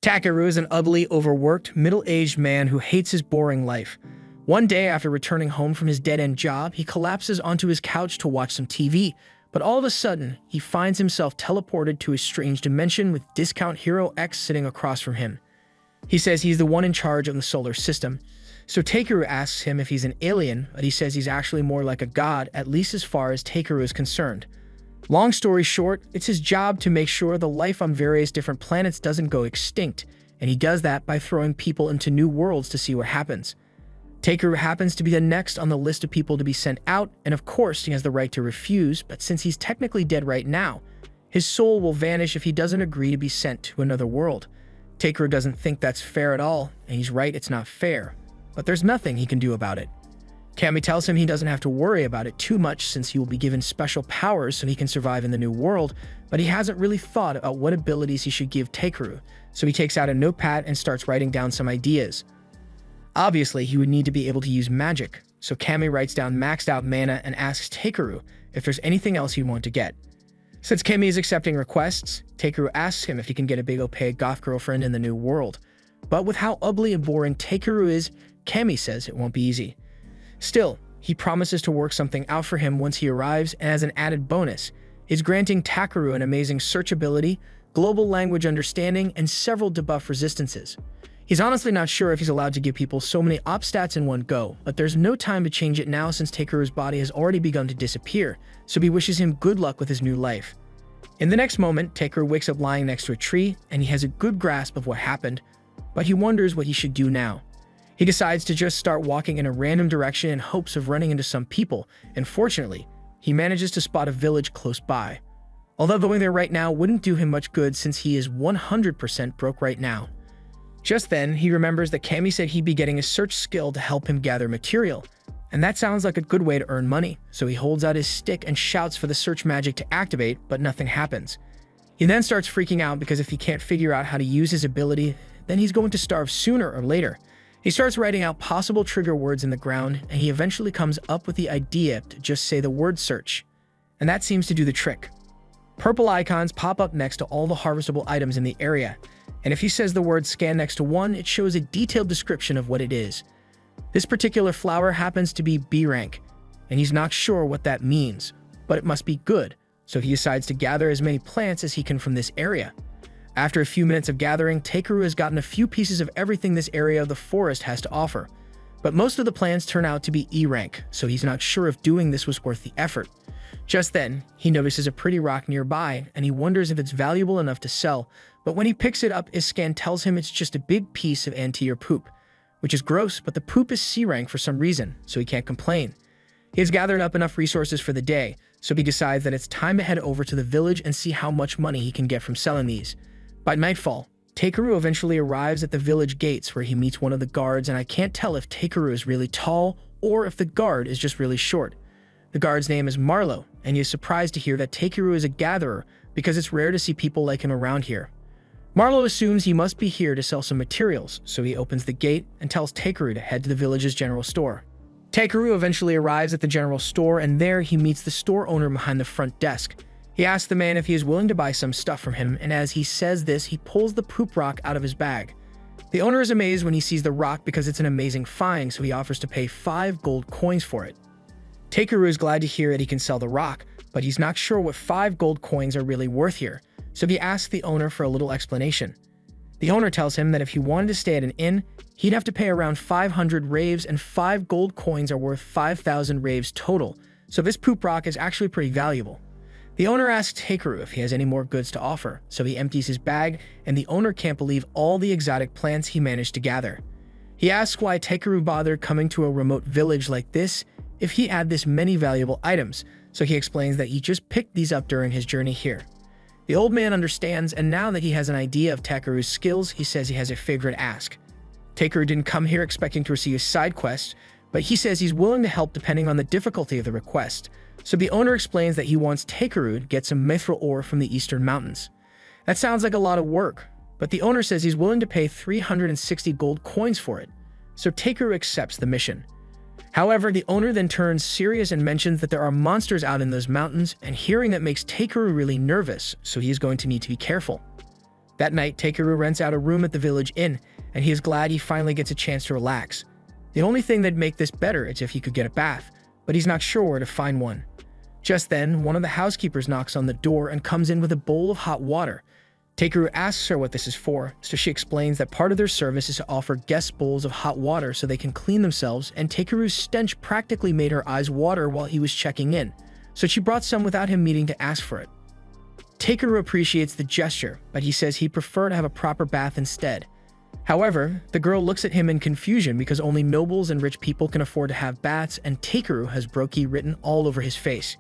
Takeru is an ugly, overworked, middle-aged man who hates his boring life. One day, after returning home from his dead-end job, he collapses onto his couch to watch some TV, but all of a sudden, he finds himself teleported to a strange dimension with Discount Hero X sitting across from him. He says he's the one in charge of the solar system, so Takeru asks him if he's an alien, but he says he's actually more like a god, at least as far as Takeru is concerned. Long story short, it's his job to make sure the life on various different planets doesn't go extinct, and he does that by throwing people into new worlds to see what happens. Takeru happens to be the next on the list of people to be sent out, and of course he has the right to refuse, but since he's technically dead right now, his soul will vanish if he doesn't agree to be sent to another world. Takeru doesn't think that's fair at all, and he's right, it's not fair, but there's nothing he can do about it. Cammy tells him he doesn't have to worry about it too much since he will be given special powers so he can survive in the new world, but he hasn't really thought about what abilities he should give Takeru, so he takes out a notepad and starts writing down some ideas. Obviously, he would need to be able to use magic, so Cammy writes down maxed out mana and asks Takeru if there's anything else he'd want to get. Since Cammy is accepting requests, Takeru asks him if he can get a big opaque goth girlfriend in the new world. But with how ugly and boring Takeru is, Cammy says it won't be easy. Still, he promises to work something out for him once he arrives, and as an added bonus, is granting Takeru an amazing search ability, global language understanding, and several debuff resistances. He's honestly not sure if he's allowed to give people so many op stats in one go, but there's no time to change it now since Takeru's body has already begun to disappear, so he wishes him good luck with his new life. In the next moment, Takeru wakes up lying next to a tree, and he has a good grasp of what happened, but he wonders what he should do now. He decides to just start walking in a random direction in hopes of running into some people, and fortunately, he manages to spot a village close by. Although going there right now wouldn't do him much good since he is 100% broke right now. Just then, he remembers that Cammy said he'd be getting a search skill to help him gather material, and that sounds like a good way to earn money, so he holds out his stick and shouts for the search magic to activate, but nothing happens. He then starts freaking out because if he can't figure out how to use his ability, then he's going to starve sooner or later. He starts writing out possible trigger words in the ground, and he eventually comes up with the idea to just say the word search. And that seems to do the trick. Purple icons pop up next to all the harvestable items in the area, and if he says the word scan next to one, it shows a detailed description of what it is. This particular flower happens to be B rank, and he's not sure what that means, but it must be good, so he decides to gather as many plants as he can from this area. After a few minutes of gathering, Takeru has gotten a few pieces of everything this area of the forest has to offer. But most of the plants turn out to be E rank, so he's not sure if doing this was worth the effort. Just then, he notices a pretty rock nearby, and he wonders if it's valuable enough to sell, but when he picks it up, his scan tells him it's just a big piece of anteater poop, which is gross, but the poop is C rank for some reason, so he can't complain. He has gathered up enough resources for the day, so he decides that it's time to head over to the village and see how much money he can get from selling these. By nightfall, Takeru eventually arrives at the village gates where he meets one of the guards, and I can't tell if Takeru is really tall or if the guard is just really short. The guard's name is Marlowe, and he is surprised to hear that Takeru is a gatherer because it's rare to see people like him around here. Marlowe assumes he must be here to sell some materials, so he opens the gate and tells Takeru to head to the village's general store. Takeru eventually arrives at the general store, and there he meets the store owner behind the front desk. He asks the man if he is willing to buy some stuff from him, and as he says this, he pulls the poop rock out of his bag. The owner is amazed when he sees the rock because it's an amazing find, so he offers to pay 5 gold coins for it. Takeru is glad to hear that he can sell the rock, but he's not sure what 5 gold coins are really worth here, so he asks the owner for a little explanation. The owner tells him that if he wanted to stay at an inn, he'd have to pay around 500 raves, and 5 gold coins are worth 5,000 raves total, so this poop rock is actually pretty valuable. The owner asks Takeru if he has any more goods to offer, so he empties his bag, and the owner can't believe all the exotic plants he managed to gather. He asks why Takeru bothered coming to a remote village like this if he had this many valuable items, so he explains that he just picked these up during his journey here. The old man understands, and now that he has an idea of Takeru's skills, he says he has a favorite ask. Takeru didn't come here expecting to receive a side quest, but he says he's willing to help depending on the difficulty of the request. So the owner explains that he wants Takeru to get some mithril ore from the eastern mountains. That sounds like a lot of work, but the owner says he's willing to pay 360 gold coins for it, so Takeru accepts the mission. However, the owner then turns serious and mentions that there are monsters out in those mountains, and hearing that makes Takeru really nervous, so he is going to need to be careful. That night, Takeru rents out a room at the village inn, and he is glad he finally gets a chance to relax. The only thing that'd make this better is if he could get a bath, but he's not sure where to find one. Just then, one of the housekeepers knocks on the door and comes in with a bowl of hot water. Takeru asks her what this is for, so she explains that part of their service is to offer guests bowls of hot water so they can clean themselves, and Takeru's stench practically made her eyes water while he was checking in, so she brought some without him needing to ask for it. Takeru appreciates the gesture, but he says he'd prefer to have a proper bath instead. However, the girl looks at him in confusion because only nobles and rich people can afford to have baths, and Takeru has "Broki" written all over his face.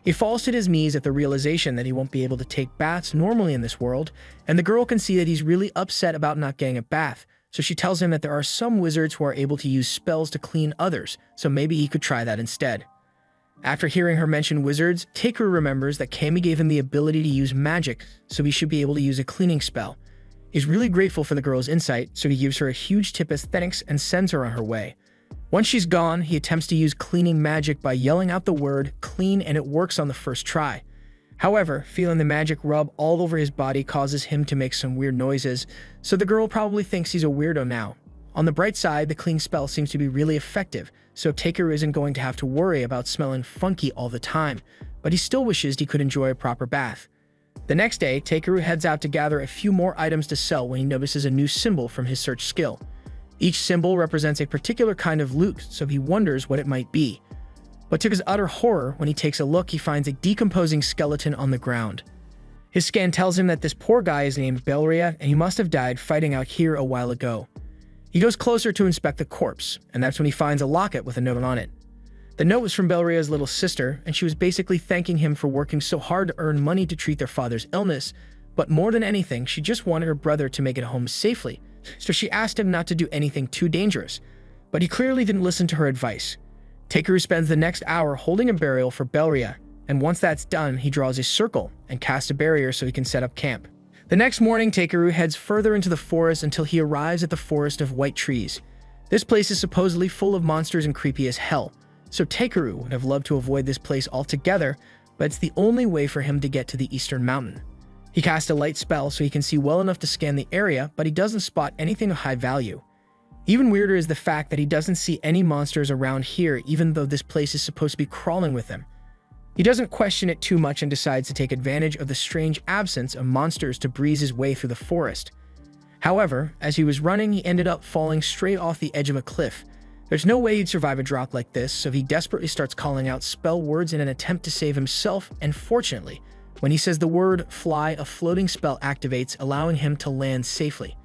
He falls to his knees at the realization that he won't be able to take baths normally in this world, and the girl can see that he's really upset about not getting a bath, so she tells him that there are some wizards who are able to use spells to clean others, so maybe he could try that instead. After hearing her mention wizards, Takeru remembers that Kami gave him the ability to use magic, so he should be able to use a cleaning spell. He's really grateful for the girl's insight, so he gives her a huge tip as thanks and sends her on her way. Once she's gone, he attempts to use cleaning magic by yelling out the word "clean," and it works on the first try. However, feeling the magic rub all over his body causes him to make some weird noises, so the girl probably thinks he's a weirdo now. On the bright side, the clean spell seems to be really effective, so Takeru isn't going to have to worry about smelling funky all the time, but he still wishes he could enjoy a proper bath. The next day, Takeru heads out to gather a few more items to sell when he notices a new symbol from his search skill. Each symbol represents a particular kind of loot, so he wonders what it might be. But to his utter horror, when he takes a look, he finds a decomposing skeleton on the ground. His scan tells him that this poor guy is named Belria, and he must have died fighting out here a while ago. He goes closer to inspect the corpse, and that's when he finds a locket with a note on it. The note was from Belria's little sister, and she was basically thanking him for working so hard to earn money to treat their father's illness, but more than anything, she just wanted her brother to make it home safely, so she asked him not to do anything too dangerous, but he clearly didn't listen to her advice. Takeru spends the next hour holding a burial for Belria, and once that's done, he draws a circle and casts a barrier so he can set up camp. The next morning, Takeru heads further into the forest until he arrives at the Forest of White Trees. This place is supposedly full of monsters and creepy as hell, so Takeru would have loved to avoid this place altogether, but it's the only way for him to get to the Eastern Mountain. He casts a light spell so he can see well enough to scan the area, but he doesn't spot anything of high value. Even weirder is the fact that he doesn't see any monsters around here, even though this place is supposed to be crawling with them. He doesn't question it too much and decides to take advantage of the strange absence of monsters to breeze his way through the forest. However, as he was running, he ended up falling straight off the edge of a cliff. There's no way he'd survive a drop like this, so he desperately starts calling out spell words in an attempt to save himself, and fortunately, when he says the word "fly," a floating spell activates, allowing him to land safely.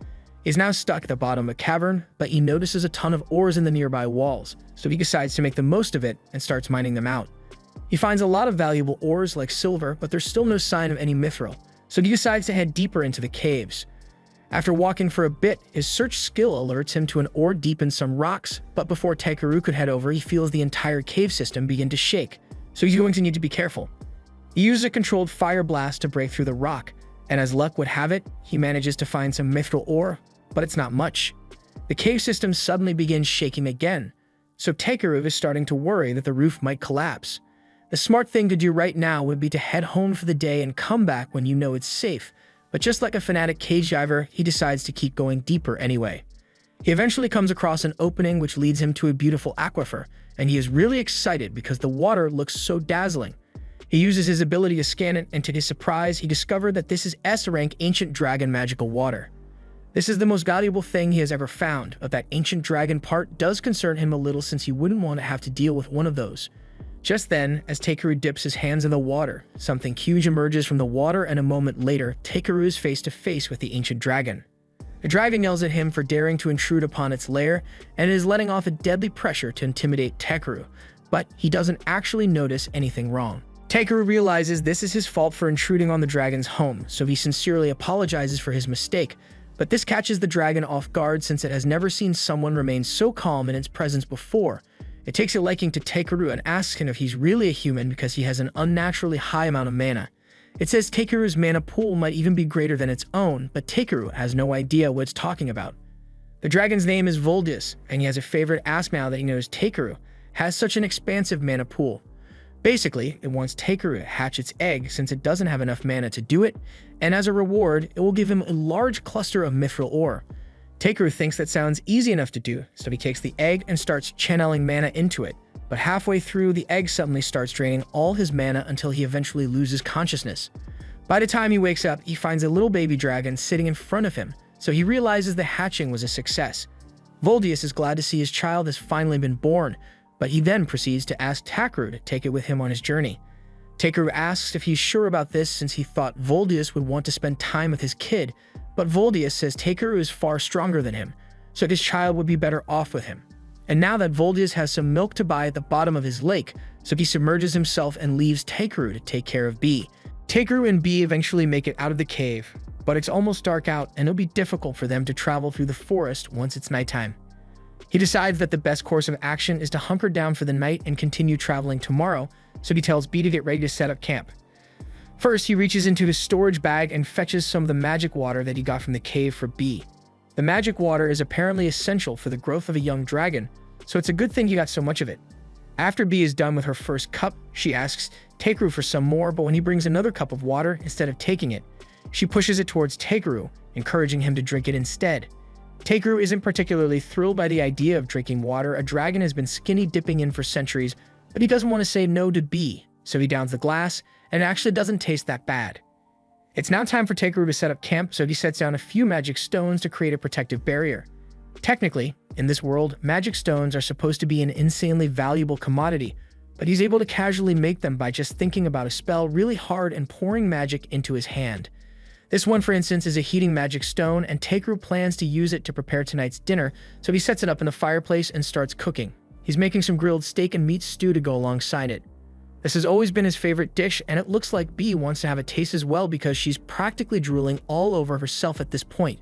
He's now stuck at the bottom of a cavern, but he notices a ton of ores in the nearby walls, so he decides to make the most of it and starts mining them out. He finds a lot of valuable ores like silver, but there's still no sign of any mithril, so he decides to head deeper into the caves. After walking for a bit, his search skill alerts him to an ore deep in some rocks, but before Takeru could head over, he feels the entire cave system begin to shake, so he's going to need to be careful. He uses a controlled fire blast to break through the rock, and as luck would have it, he manages to find some mithril ore, but it's not much. The cave system suddenly begins shaking again, so Takeru is starting to worry that the roof might collapse. The smart thing to do right now would be to head home for the day and come back when you know it's safe, but just like a fanatic cage diver, he decides to keep going deeper anyway. He eventually comes across an opening which leads him to a beautiful aquifer, and he is really excited because the water looks so dazzling. He uses his ability to scan it, and to his surprise, he discovered that this is S-rank ancient dragon magical water. This is the most valuable thing he has ever found, but that ancient dragon part does concern him a little since he wouldn't want to have to deal with one of those. Just then, as Takeru dips his hands in the water, something huge emerges from the water, and a moment later, Takeru is face to face with the ancient dragon. The dragon yells at him for daring to intrude upon its lair, and it is letting off a deadly pressure to intimidate Takeru, but he doesn't actually notice anything wrong. Takeru realizes this is his fault for intruding on the dragon's home, so he sincerely apologizes for his mistake, but this catches the dragon off guard since it has never seen someone remain so calm in its presence before. It takes a liking to Takeru and asks him if he's really a human because he has an unnaturally high amount of mana. It says Takeru's mana pool might even be greater than its own, but Takeru has no idea what it's talking about. The dragon's name is Voldis, and he has a favorite ask now that he knows Takeru has such an expansive mana pool. Basically, it wants Takeru to hatch its egg since it doesn't have enough mana to do it, and as a reward, it will give him a large cluster of mithril ore. Takeru thinks that sounds easy enough to do, so he takes the egg and starts channeling mana into it, but halfway through, the egg suddenly starts draining all his mana until he eventually loses consciousness. By the time he wakes up, he finds a little baby dragon sitting in front of him, so he realizes the hatching was a success. Voldius is glad to see his child has finally been born, but he then proceeds to ask Takeru to take it with him on his journey. Takeru asks if he's sure about this since he thought Voldius would want to spend time with his kid, but Voldius says Takeru is far stronger than him, so his child would be better off with him. And now that Voldius has some milk to buy at the bottom of his lake, so he submerges himself and leaves Takeru to take care of Bee. Takeru and Bee eventually make it out of the cave, but it's almost dark out and it'll be difficult for them to travel through the forest once it's nighttime. He decides that the best course of action is to hunker down for the night and continue traveling tomorrow, so he tells Bee to get ready to set up camp. First, he reaches into his storage bag and fetches some of the magic water that he got from the cave for Bee. The magic water is apparently essential for the growth of a young dragon, so it's a good thing he got so much of it. After Bee is done with her first cup, she asks Takeru for some more, but when he brings another cup of water, instead of taking it, she pushes it towards Takeru, encouraging him to drink it instead. Takeru isn't particularly thrilled by the idea of drinking water a dragon has been skinny dipping in for centuries, but he doesn't want to say no to Bee, so he downs the glass, and it actually doesn't taste that bad. It's now time for Takeru to set up camp, so he sets down a few magic stones to create a protective barrier. Technically, in this world, magic stones are supposed to be an insanely valuable commodity, but he's able to casually make them by just thinking about a spell really hard and pouring magic into his hand. This one, for instance, is a heating magic stone, and Takeru plans to use it to prepare tonight's dinner, so he sets it up in the fireplace and starts cooking. He's making some grilled steak and meat stew to go alongside it. This has always been his favorite dish, and it looks like Bee wants to have a taste as well because she's practically drooling all over herself at this point.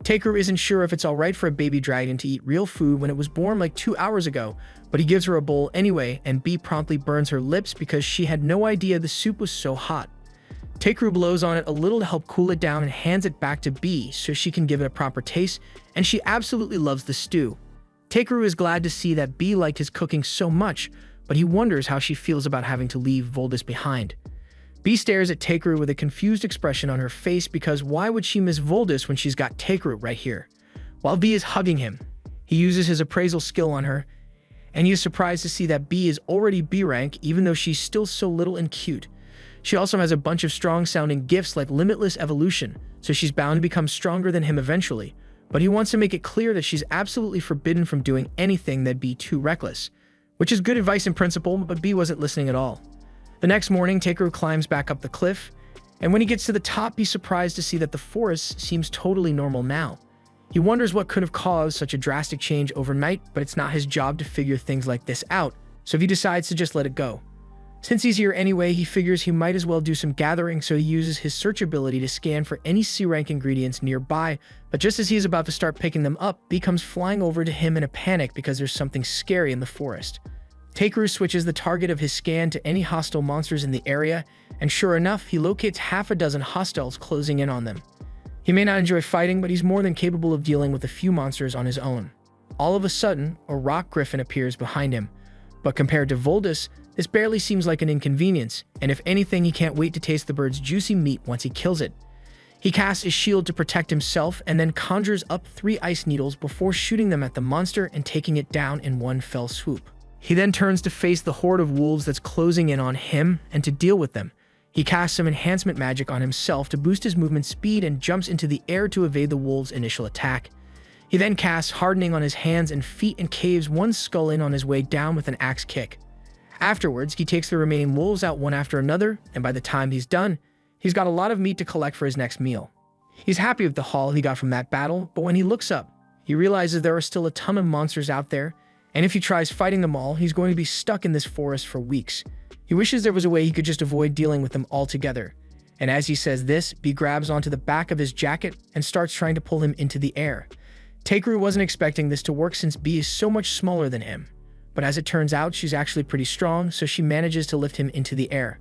Takeru isn't sure if it's alright for a baby dragon to eat real food when it was born like 2 hours ago, but he gives her a bowl anyway, and Bee promptly burns her lips because she had no idea the soup was so hot. Takeru blows on it a little to help cool it down and hands it back to Bee so she can give it a proper taste, and she absolutely loves the stew. Takeru is glad to see that Bee liked his cooking so much, but he wonders how she feels about having to leave Voldius behind. Bee stares at Takeru with a confused expression on her face because why would she miss Voldius when she's got Takeru right here? While Bee is hugging him, he uses his appraisal skill on her, and he is surprised to see that Bee is already B rank even though she's still so little and cute. She also has a bunch of strong-sounding gifts like Limitless Evolution, so she's bound to become stronger than him eventually, but he wants to make it clear that she's absolutely forbidden from doing anything that'd be too reckless, which is good advice in principle, but Bee wasn't listening at all. The next morning, Takeru climbs back up the cliff, and when he gets to the top, he's surprised to see that the forest seems totally normal now. He wonders what could have caused such a drastic change overnight, but it's not his job to figure things like this out, so he decides to just let it go. Since he's here anyway, he figures he might as well do some gathering, so he uses his search ability to scan for any C-rank ingredients nearby, but just as he's about to start picking them up, Bee comes flying over to him in a panic because there's something scary in the forest. Takeru switches the target of his scan to any hostile monsters in the area, and sure enough, he locates half a dozen hostiles closing in on them. He may not enjoy fighting, but he's more than capable of dealing with a few monsters on his own. All of a sudden, a rock griffin appears behind him, but compared to Voldius, this barely seems like an inconvenience, and if anything, he can't wait to taste the bird's juicy meat once he kills it. He casts his shield to protect himself and then conjures up 3 ice needles before shooting them at the monster and taking it down in one fell swoop. He then turns to face the horde of wolves that's closing in on him and to deal with them. He casts some enhancement magic on himself to boost his movement speed and jumps into the air to evade the wolves' initial attack. He then casts hardening on his hands and feet and caves one skull in on his way down with an axe kick. Afterwards, he takes the remaining wolves out one after another, and by the time he's done, he's got a lot of meat to collect for his next meal. He's happy with the haul he got from that battle, but when he looks up, he realizes there are still a ton of monsters out there, and if he tries fighting them all, he's going to be stuck in this forest for weeks. He wishes there was a way he could just avoid dealing with them altogether. And as he says this, Bee grabs onto the back of his jacket and starts trying to pull him into the air. Takeru wasn't expecting this to work since Bee is so much smaller than him. But as it turns out, she's actually pretty strong, so she manages to lift him into the air.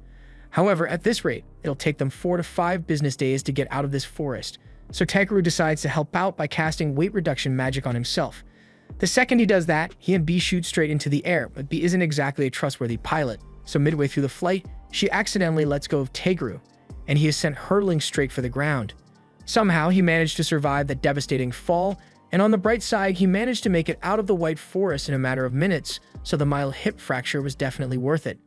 However, at this rate, it'll take them 4 to 5 business days to get out of this forest, so Takeru decides to help out by casting weight reduction magic on himself. The second he does that, he and Bee shoot straight into the air, but Bee isn't exactly a trustworthy pilot, So midway through the flight, she accidentally lets go of Tegru, and he is sent hurtling straight for the ground. Somehow, he managed to survive that devastating fall, and on the bright side, he managed to make it out of the white forest in a matter of minutes, so the mild hip fracture was definitely worth it.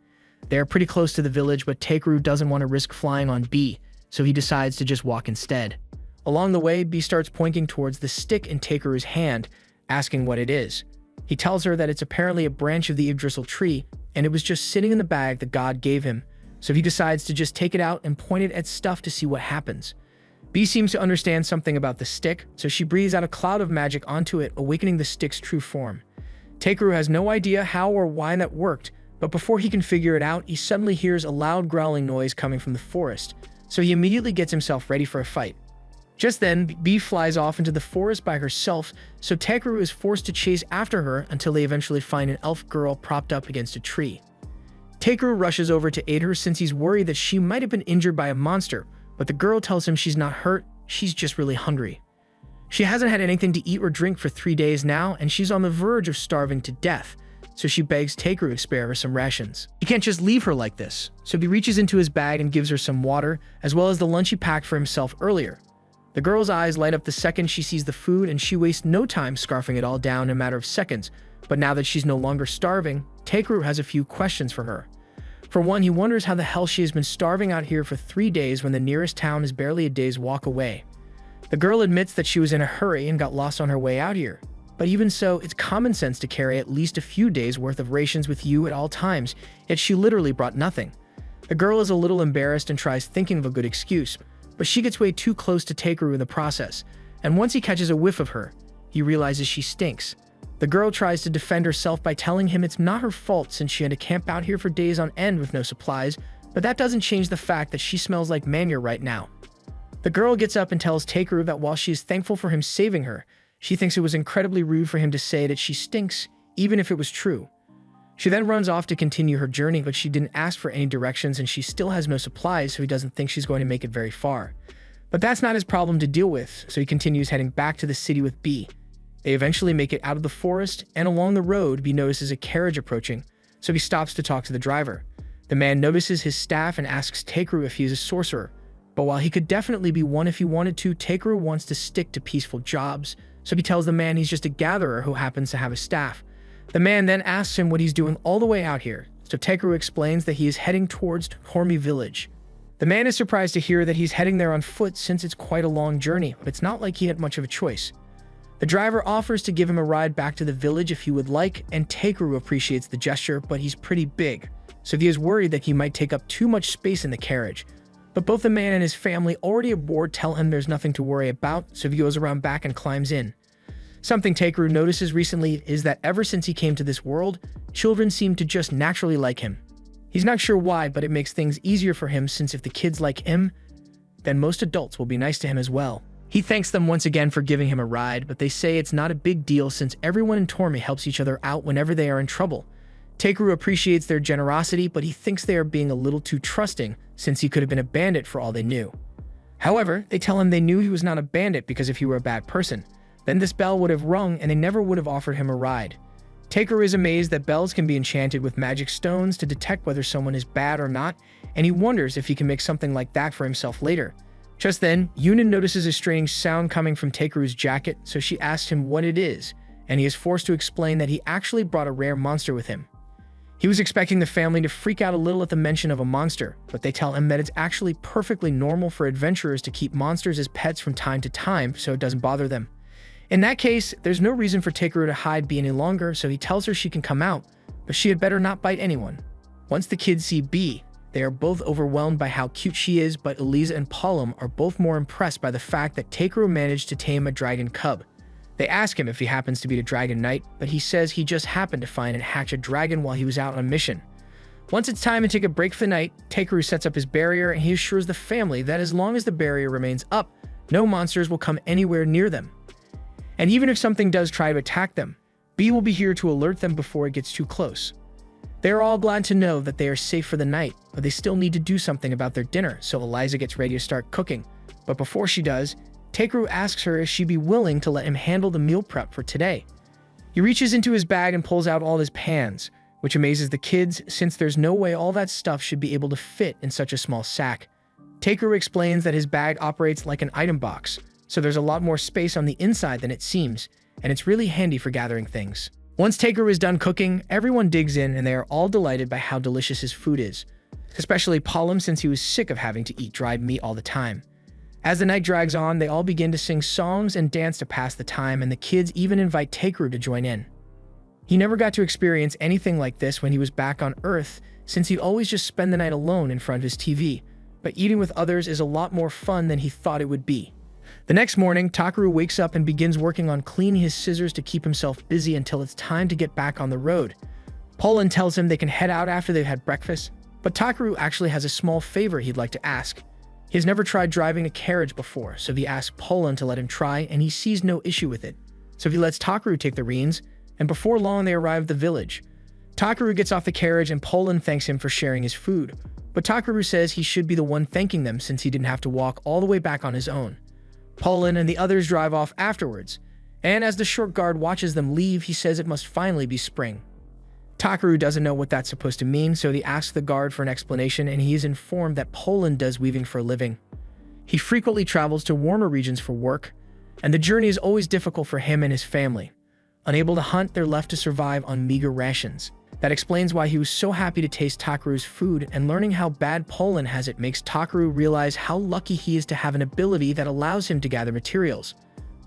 They are pretty close to the village, but Tegru doesn't want to risk flying on B, so he decides to just walk instead. Along the way, B starts pointing towards the stick in Tegru's hand, asking what it is. He tells her that it's apparently a branch of the Yggdrasil tree, and it was just sitting in the bag that God gave him, so he decides to just take it out and point it at stuff to see what happens. B seems to understand something about the stick, so she breathes out a cloud of magic onto it, awakening the stick's true form. Tegru has no idea how or why that worked, but before he can figure it out, he suddenly hears a loud growling noise coming from the forest, so he immediately gets himself ready for a fight. Just then, B flies off into the forest by herself, so Tegru is forced to chase after her until they eventually find an elf girl propped up against a tree. Tegru rushes over to aid her since he's worried that she might have been injured by a monster, but the girl tells him she's not hurt, she's just really hungry. She hasn't had anything to eat or drink for 3 days now, and she's on the verge of starving to death, so she begs Tegru to spare her some rations. He can't just leave her like this, so he reaches into his bag and gives her some water, as well as the lunch he packed for himself earlier. The girl's eyes light up the second she sees the food, and she wastes no time scarfing it all down in a matter of seconds, but now that she's no longer starving, Tegru has a few questions for her. For one, he wonders how the hell she has been starving out here for 3 days when the nearest town is barely a day's walk away. The girl admits that she was in a hurry and got lost on her way out here. But even so, it's common sense to carry at least a few days' worth of rations with you at all times, yet she literally brought nothing. The girl is a little embarrassed and tries thinking of a good excuse, but she gets way too close to Tegru in the process, and once he catches a whiff of her, he realizes she stinks. The girl tries to defend herself by telling him it's not her fault since she had to camp out here for days on end with no supplies, but that doesn't change the fact that she smells like manure right now. The girl gets up and tells Tegru that while she is thankful for him saving her, she thinks it was incredibly rude for him to say that she stinks, even if it was true. She then runs off to continue her journey, but she didn't ask for any directions and she still has no supplies, so he doesn't think she's going to make it very far. But that's not his problem to deal with, so he continues heading back to the city with B. They eventually make it out of the forest, and along the road, B notices a carriage approaching, so he stops to talk to the driver. The man notices his staff and asks Tegru if he is a sorcerer, but while he could definitely be one if he wanted to, Tegru wants to stick to peaceful jobs, so he tells the man he's just a gatherer who happens to have a staff. The man then asks him what he's doing all the way out here, so Tegru explains that he is heading towards Hormi village. The man is surprised to hear that he's heading there on foot since it's quite a long journey, but it's not like he had much of a choice. The driver offers to give him a ride back to the village if he would like, and Tegru appreciates the gesture, but he's pretty big, so he is worried that he might take up too much space in the carriage. But both the man and his family already aboard tell him there's nothing to worry about, so he goes around back and climbs in. Something Tegru notices recently is that ever since he came to this world, children seem to just naturally like him. He's not sure why, but it makes things easier for him since if the kids like him, then most adults will be nice to him as well. He thanks them once again for giving him a ride, but they say it's not a big deal since everyone in Tormi helps each other out whenever they are in trouble. Tegru appreciates their generosity, but he thinks they are being a little too trusting since he could have been a bandit for all they knew. However, they tell him they knew he was not a bandit because if he were a bad person, then this bell would have rung and they never would have offered him a ride. Tegru is amazed that bells can be enchanted with magic stones to detect whether someone is bad or not, and he wonders if he can make something like that for himself later. Just then, Yunin notices a strange sound coming from Tegru's jacket, so she asks him what it is, and he is forced to explain that he actually brought a rare monster with him. He was expecting the family to freak out a little at the mention of a monster, but they tell him that it's actually perfectly normal for adventurers to keep monsters as pets from time to time, so it doesn't bother them. In that case, there's no reason for Tegru to hide B any longer, so he tells her she can come out, but she had better not bite anyone. Once the kids see B, they are both overwhelmed by how cute she is, but Eliza and Palom are both more impressed by the fact that Tegru managed to tame a dragon cub. They ask him if he happens to be a dragon knight, but he says he just happened to find and hatch a dragon while he was out on a mission. Once it's time to take a break for the night, Tegru sets up his barrier and he assures the family that as long as the barrier remains up, no monsters will come anywhere near them. And even if something does try to attack them, B will be here to alert them before it gets too close. They are all glad to know that they are safe for the night, but they still need to do something about their dinner, so Eliza gets ready to start cooking. But before she does, Tegru asks her if she'd be willing to let him handle the meal prep for today. He reaches into his bag and pulls out all his pans, which amazes the kids since there's no way all that stuff should be able to fit in such a small sack. Takeru explains that his bag operates like an item box, so there's a lot more space on the inside than it seems, and it's really handy for gathering things. Once Takeru is done cooking, everyone digs in and they are all delighted by how delicious his food is, especially Paulum since he was sick of having to eat dried meat all the time. As the night drags on, they all begin to sing songs and dance to pass the time, and the kids even invite Takeru to join in. He never got to experience anything like this when he was back on Earth, since he'd always just spend the night alone in front of his TV, but eating with others is a lot more fun than he thought it would be. The next morning, Takeru wakes up and begins working on cleaning his scissors to keep himself busy until it's time to get back on the road. Poland tells him they can head out after they've had breakfast, but Takeru actually has a small favor he'd like to ask. He has never tried driving a carriage before, so he asks Poland to let him try, and he sees no issue with it. So he lets Takeru take the reins, and before long they arrive at the village. Takeru gets off the carriage and Poland thanks him for sharing his food, but Takeru says he should be the one thanking them since he didn't have to walk all the way back on his own. Poland and the others drive off afterwards, and as the short guard watches them leave, he says it must finally be spring. Takeru doesn't know what that's supposed to mean, so he asks the guard for an explanation, and he is informed that Poland does weaving for a living. He frequently travels to warmer regions for work, and the journey is always difficult for him and his family. Unable to hunt, they're left to survive on meager rations. That explains why he was so happy to taste Takeru's food, and learning how bad Poland has it makes Takeru realize how lucky he is to have an ability that allows him to gather materials.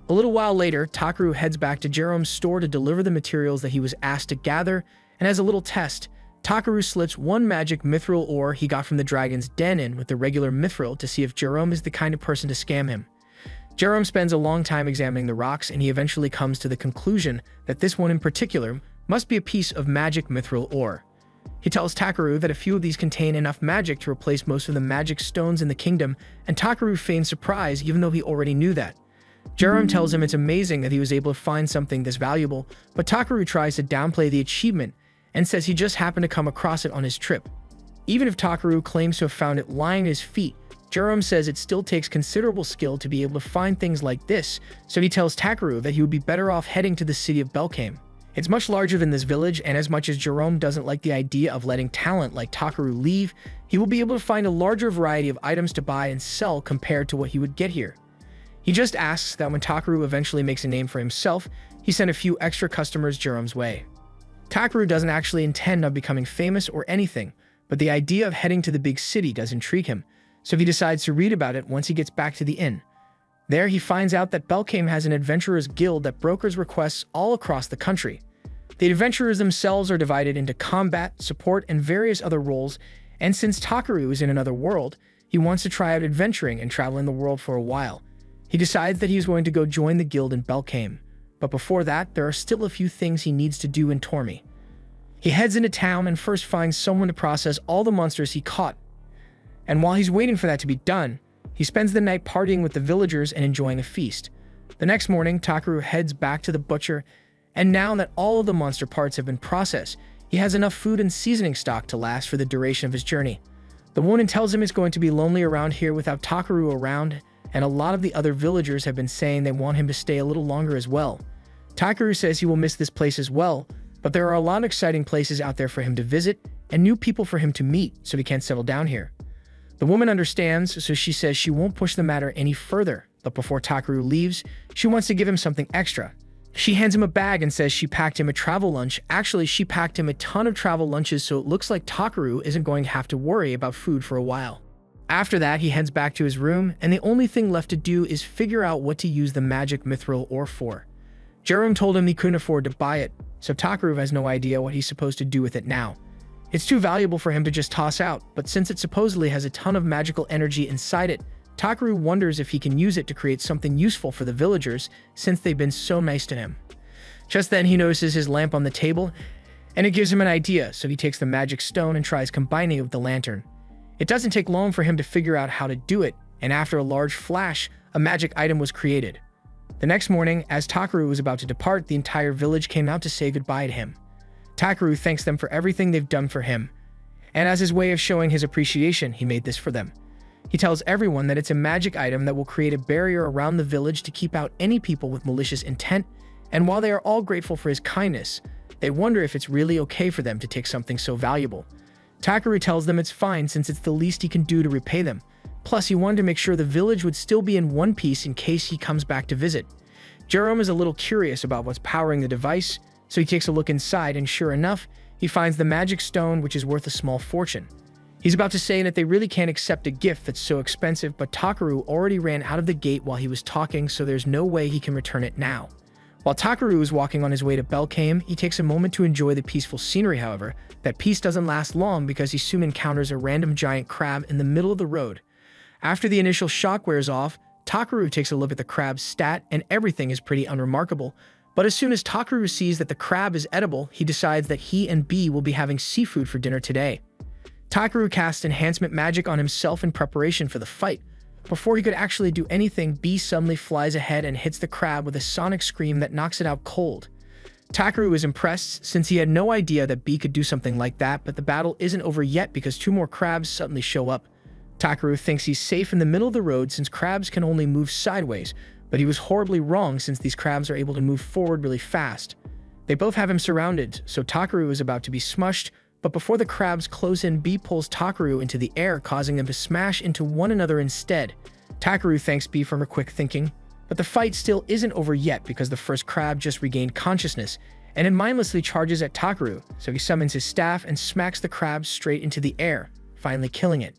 A little while later, Takeru heads back to Jerome's store to deliver the materials that he was asked to gather, and as a little test, Takeru slips one magic mithril ore he got from the dragon's den in with the regular mithril to see if Jerome is the kind of person to scam him. Jerome spends a long time examining the rocks, and he eventually comes to the conclusion that this one in particular must be a piece of magic mithril ore. He tells Takeru that a few of these contain enough magic to replace most of the magic stones in the kingdom, and Takeru feigns surprise even though he already knew that. Jerome tells him it's amazing that he was able to find something this valuable, but Takeru tries to downplay the achievement and says he just happened to come across it on his trip. Even if Takeru claims to have found it lying at his feet, Jerome says it still takes considerable skill to be able to find things like this, so he tells Takeru that he would be better off heading to the city of Belkame. It's much larger than this village, and as much as Jerome doesn't like the idea of letting talent like Takeru leave, he will be able to find a larger variety of items to buy and sell compared to what he would get here. He just asks that when Takeru eventually makes a name for himself, he send a few extra customers Jerome's way. Takeru doesn't actually intend on becoming famous or anything, but the idea of heading to the big city does intrigue him, so he decides to read about it once he gets back to the inn. There, he finds out that Belkame has an adventurers guild that brokers requests all across the country. The adventurers themselves are divided into combat, support, and various other roles, and since Takeru is in another world, he wants to try out adventuring and traveling the world for a while. He decides that he is going to go join the guild in Belkame, but before that, there are still a few things he needs to do in Tormy. He heads into town and first finds someone to process all the monsters he caught, and while he's waiting for that to be done, he spends the night partying with the villagers and enjoying a feast. The next morning, Takeru heads back to the butcher, and now that all of the monster parts have been processed, he has enough food and seasoning stock to last for the duration of his journey. The woman tells him it's going to be lonely around here without Takeru around, and a lot of the other villagers have been saying they want him to stay a little longer as well. Takeru says he will miss this place as well, but there are a lot of exciting places out there for him to visit and new people for him to meet, so he can't settle down here. The woman understands, so she says she won't push the matter any further, but before Takeru leaves, she wants to give him something extra. She hands him a bag and says she packed him a travel lunch. Actually, she packed him a ton of travel lunches, so it looks like Takeru isn't going to have to worry about food for a while. After that, he heads back to his room, and the only thing left to do is figure out what to use the magic mithril ore for. Jerome told him he couldn't afford to buy it, so Takeru has no idea what he's supposed to do with it now. It's too valuable for him to just toss out, but since it supposedly has a ton of magical energy inside it, Takeru wonders if he can use it to create something useful for the villagers since they've been so nice to him. Just then, he notices his lamp on the table, and it gives him an idea, so he takes the magic stone and tries combining it with the lantern. It doesn't take long for him to figure out how to do it, and after a large flash, a magic item was created. The next morning, as Takeru was about to depart, the entire village came out to say goodbye to him. Takeru thanks them for everything they've done for him, and as his way of showing his appreciation, he made this for them. He tells everyone that it's a magic item that will create a barrier around the village to keep out any people with malicious intent, and while they are all grateful for his kindness, They wonder if it's really okay for them to take something so valuable. Takaru tells them it's fine since it's the least he can do to repay them. Plus, he wanted to make sure the village would still be in one piece in case he comes back to visit. Jerome is a little curious about what's powering the device, so he takes a look inside and sure enough, he finds the magic stone, which is worth a small fortune. He's about to say that they really can't accept a gift that's so expensive, but Takaru already ran out of the gate while he was talking, so there's no way he can return it now. While Takaru is walking on his way to Belkame, he takes a moment to enjoy the peaceful scenery. However, that peace doesn't last long because he soon encounters a random giant crab in the middle of the road. After the initial shock wears off, Takaru takes a look at the crab's stat and everything is pretty unremarkable. But as soon as Takaru sees that the crab is edible, he decides that he and B will be having seafood for dinner today. Takaru casts enhancement magic on himself in preparation for the fight. Before he could actually do anything, B suddenly flies ahead and hits the crab with a sonic scream that knocks it out cold. Takaru is impressed since he had no idea that B could do something like that, but the battle isn't over yet because two more crabs suddenly show up. Takaru thinks he's safe in the middle of the road since crabs can only move sideways, but he was horribly wrong since these crabs are able to move forward really fast. They both have him surrounded, so Takaru is about to be smushed, but before the crabs close in, B pulls Takaru into the air, causing them to smash into one another instead. Takaru thanks B for her quick thinking, but the fight still isn't over yet because the first crab just regained consciousness, and it mindlessly charges at Takaru, so he summons his staff and smacks the crab straight into the air, finally killing it.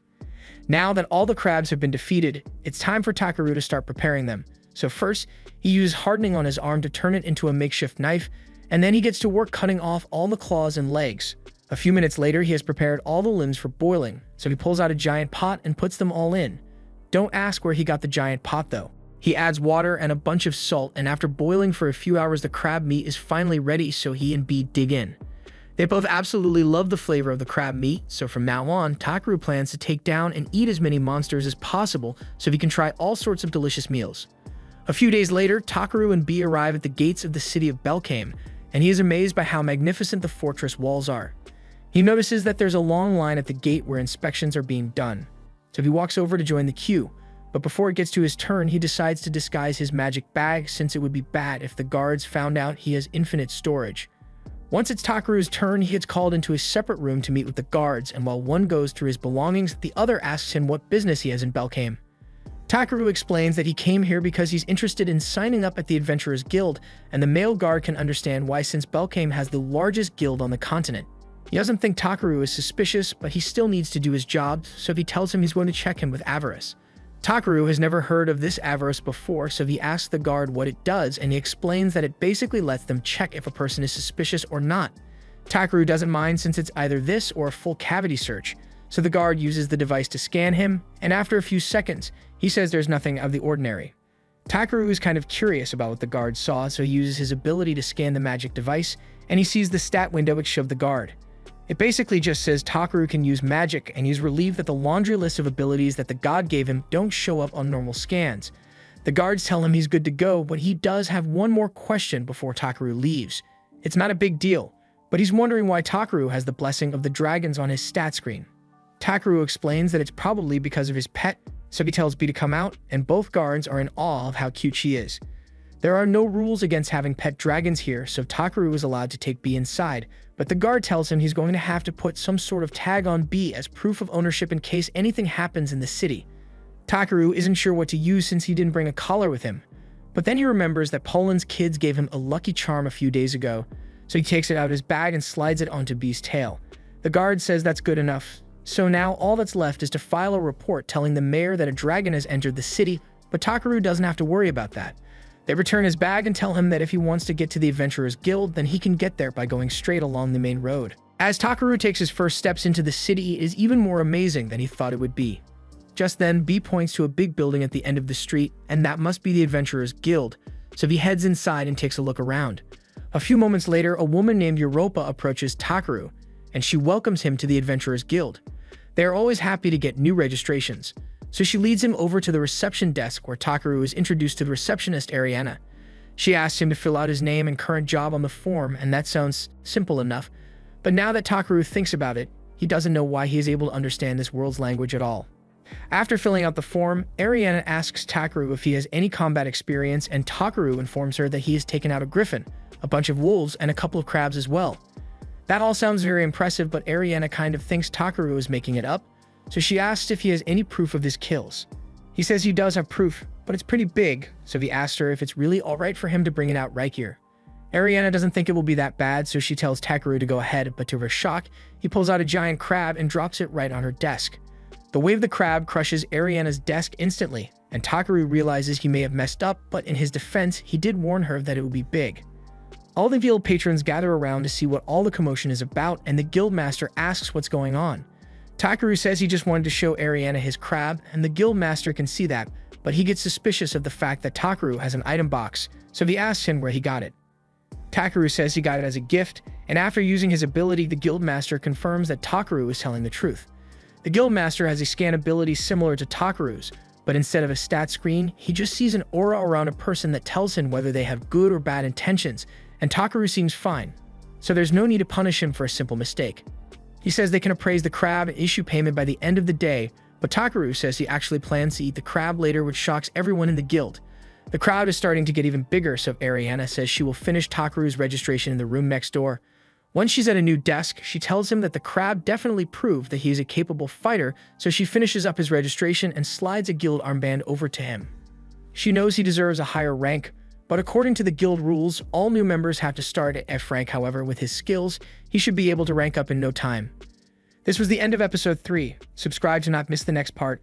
Now that all the crabs have been defeated, it's time for Takaru to start preparing them. So first, he uses hardening on his arm to turn it into a makeshift knife, and then he gets to work cutting off all the claws and legs. A few minutes later, he has prepared all the limbs for boiling, so he pulls out a giant pot and puts them all in. Don't ask where he got the giant pot though. He adds water and a bunch of salt, and after boiling for a few hours, the crab meat is finally ready, so he and B dig in. They both absolutely love the flavor of the crab meat, so from now on, Takaru plans to take down and eat as many monsters as possible so he can try all sorts of delicious meals. A few days later, Takaru and B arrive at the gates of the city of Belkame, and he is amazed by how magnificent the fortress walls are. He notices that there's a long line at the gate where inspections are being done, so he walks over to join the queue, but before it gets to his turn, he decides to disguise his magic bag since it would be bad if the guards found out he has infinite storage. Once it's Takaru's turn, he gets called into a separate room to meet with the guards, and while one goes through his belongings, the other asks him what business he has in Belkame. Takaru explains that he came here because he's interested in signing up at the Adventurers Guild, and the male guard can understand why since Belkame has the largest guild on the continent. He doesn't think Takaru is suspicious, but he still needs to do his job, so he tells him he's going to check him with avarice. Takaru has never heard of this avarice before, so he asks the guard what it does, and he explains that it basically lets them check if a person is suspicious or not. Takaru doesn't mind since it's either this or a full cavity search, so the guard uses the device to scan him, and after a few seconds, he says there's nothing out of the ordinary. Takaru is kind of curious about what the guard saw, so he uses his ability to scan the magic device, and he sees the stat window which showed the guard. It basically just says Takaru can use magic, and he's relieved that the laundry list of abilities that the god gave him don't show up on normal scans. The guards tell him he's good to go, but he does have one more question before Takaru leaves. It's not a big deal, but he's wondering why Takaru has the blessing of the dragons on his stat screen. Takaru explains that it's probably because of his pet, so he tells B to come out, and both guards are in awe of how cute she is. There are no rules against having pet dragons here, so Takaru is allowed to take B inside, but the guard tells him he's going to have to put some sort of tag on B as proof of ownership in case anything happens in the city. Takaru isn't sure what to use since he didn't bring a collar with him, but then he remembers that Poland's kids gave him a lucky charm a few days ago, so he takes it out of his bag and slides it onto B's tail. The guard says that's good enough, so now all that's left is to file a report telling the mayor that a dragon has entered the city, but Takaru doesn't have to worry about that. They return his bag and tell him that if he wants to get to the Adventurers Guild, then he can get there by going straight along the main road. As Takaru takes his first steps into the city, it is even more amazing than he thought it would be. Just then, B points to a big building at the end of the street, and that must be the Adventurers Guild, so he heads inside and takes a look around. A few moments later, a woman named Europa approaches Takaru, and she welcomes him to the Adventurers Guild. They are always happy to get new registrations, so she leads him over to the reception desk where Takaru is introduced to the receptionist Ariana. She asks him to fill out his name and current job on the form, and that sounds simple enough. But now that Takaru thinks about it, he doesn't know why he is able to understand this world's language at all. After filling out the form, Ariana asks Takaru if he has any combat experience, and Takaru informs her that he has taken out a griffin, a bunch of wolves, and a couple of crabs as well. That all sounds very impressive, but Ariana kind of thinks Takaru is making it up, so she asks if he has any proof of his kills. He says he does have proof, but it's pretty big, so he asks her if it's really alright for him to bring it out right here. Ariana doesn't think it will be that bad, so she tells Takaru to go ahead, but to her shock, he pulls out a giant crab and drops it right on her desk. The weight of the crab crushes Ariana's desk instantly, and Takaru realizes he may have messed up, but in his defense, he did warn her that it would be big. All the guild patrons gather around to see what all the commotion is about, and the guild master asks what's going on. Takaru says he just wanted to show Ariana his crab, and the guild master can see that, but he gets suspicious of the fact that Takaru has an item box, so he asks him where he got it. Takaru says he got it as a gift, and after using his ability, the guild master confirms that Takaru is telling the truth. The guild master has a scan ability similar to Takaru's, but instead of a stat screen, he just sees an aura around a person that tells him whether they have good or bad intentions, and Takaru seems fine, so there's no need to punish him for a simple mistake. He says they can appraise the crab and issue payment by the end of the day, but Takaru says he actually plans to eat the crab later, which shocks everyone in the guild. The crowd is starting to get even bigger, so Ariana says she will finish Takaru's registration in the room next door. Once she's at a new desk, she tells him that the crab definitely proved that he is a capable fighter, so she finishes up his registration and slides a guild armband over to him. She knows he deserves a higher rank, but according to the guild rules, all new members have to start at F rank. However, with his skills, he should be able to rank up in no time. This was the end of episode 3. Subscribe to not miss the next part.